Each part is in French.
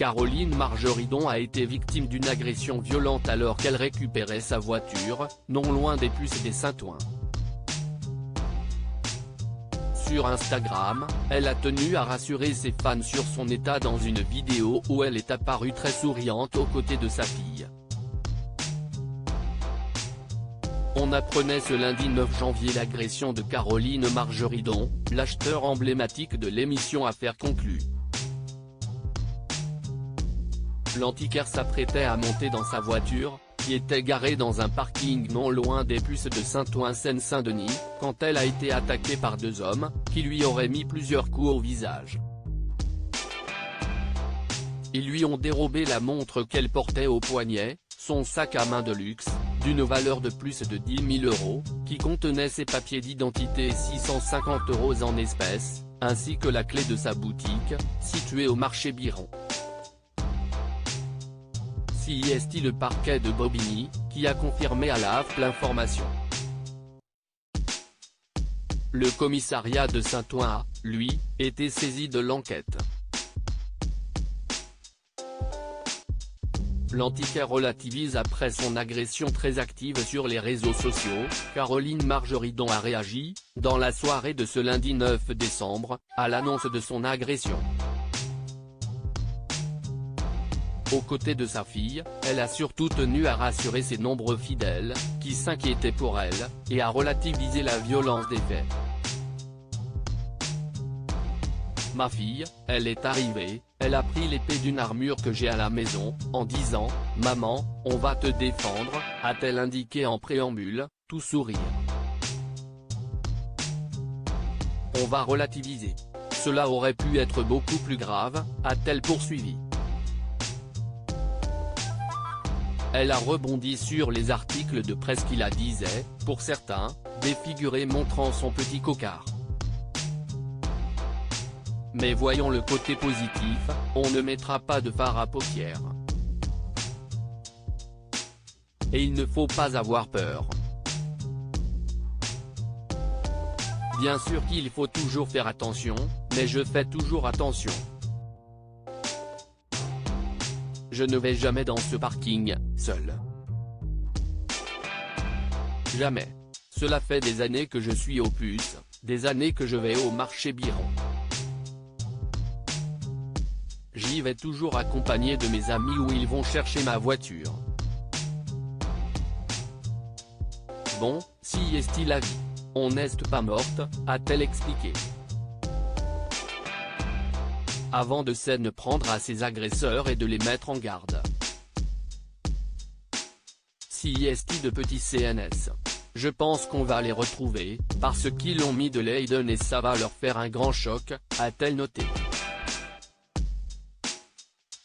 Caroline Margeridon a été victime d'une agression violente alors qu'elle récupérait sa voiture, non loin des Puces des Saint-Ouen. Sur Instagram, elle a tenu à rassurer ses fans sur son état dans une vidéo où elle est apparue très souriante aux côtés de sa fille. On apprenait ce lundi 9 janvier l'agression de Caroline Margeridon, l'acheteur emblématique de l'émission Affaires conclues. L'antiquaire s'apprêtait à monter dans sa voiture, qui était garée dans un parking non loin des Puces de Saint-Ouen Seine-Saint-Denis, quand elle a été attaquée par deux hommes, qui lui auraient mis plusieurs coups au visage. Ils lui ont dérobé la montre qu'elle portait au poignet, son sac à main de luxe, d'une valeur de plus de 10 000 €, qui contenait ses papiers d'identité et 650 € en espèces, ainsi que la clé de sa boutique, située au marché Biron. CIST le parquet de Bobigny, qui a confirmé à la AFP l'information. Le commissariat de Saint-Ouen a, lui, été saisi de l'enquête. L'antiquaire relativise après son agression très active sur les réseaux sociaux. Caroline Margeridon a réagi, dans la soirée de ce lundi 9 décembre, à l'annonce de son agression. Aux côtés de sa fille, elle a surtout tenu à rassurer ses nombreux fidèles, qui s'inquiétaient pour elle, et à relativiser la violence des faits. Ma fille, elle est arrivée, elle a pris l'épée d'une armure que j'ai à la maison, en disant « Maman, on va te défendre », a-t-elle indiqué en préambule, tout sourire. On va relativiser. Cela aurait pu être beaucoup plus grave, a-t-elle poursuivi. Elle a rebondi sur les articles de presse qui la disaient, pour certains, défigurés montrant son petit cocard. Mais voyons le côté positif, on ne mettra pas de fard à paupières. Et il ne faut pas avoir peur. Bien sûr qu'il faut toujours faire attention, mais je fais toujours attention. Je ne vais jamais dans ce parking, seul. Jamais. Cela fait des années que je suis aux Puces, des années que je vais au marché Biron. J'y vais toujours accompagné de mes amis où ils vont chercher ma voiture. Bon, si est-il la vie. On n'est pas morte, a-t-elle expliqué. Avant de s'en prendre à ses agresseurs et de les mettre en garde. CIST de petit CNS. Je pense qu'on va les retrouver, parce qu'ils ont mis de l'Aiden et ça va leur faire un grand choc, a-t-elle noté.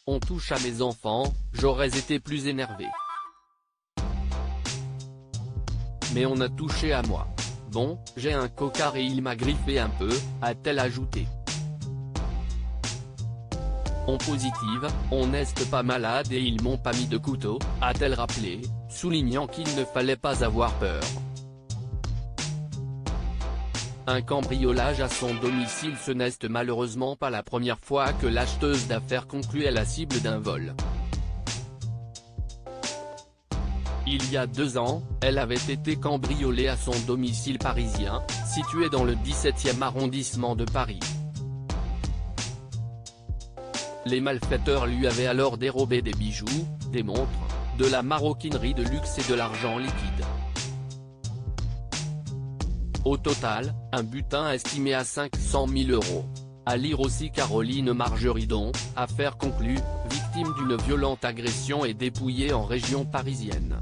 On touche à mes enfants, j'aurais été plus énervé. Mais on a touché à moi. Bon, j'ai un cocard et il m'a griffé un peu, a-t-elle ajouté. En positive, on n'est pas malade et ils m'ont pas mis de couteau, a-t-elle rappelé, soulignant qu'il ne fallait pas avoir peur. Un cambriolage à son domicile. Ce n'est malheureusement pas la première fois que l'acheteuse d'affaires conclue est la cible d'un vol. Il y a 2 ans, elle avait été cambriolée à son domicile parisien, situé dans le 17e arrondissement de Paris. Les malfaiteurs lui avaient alors dérobé des bijoux, des montres, de la maroquinerie de luxe et de l'argent liquide. Au total, un butin estimé à 500 000 €. À lire aussi Caroline Margeridon, affaire conclue, victime d'une violente agression et dépouillée en région parisienne.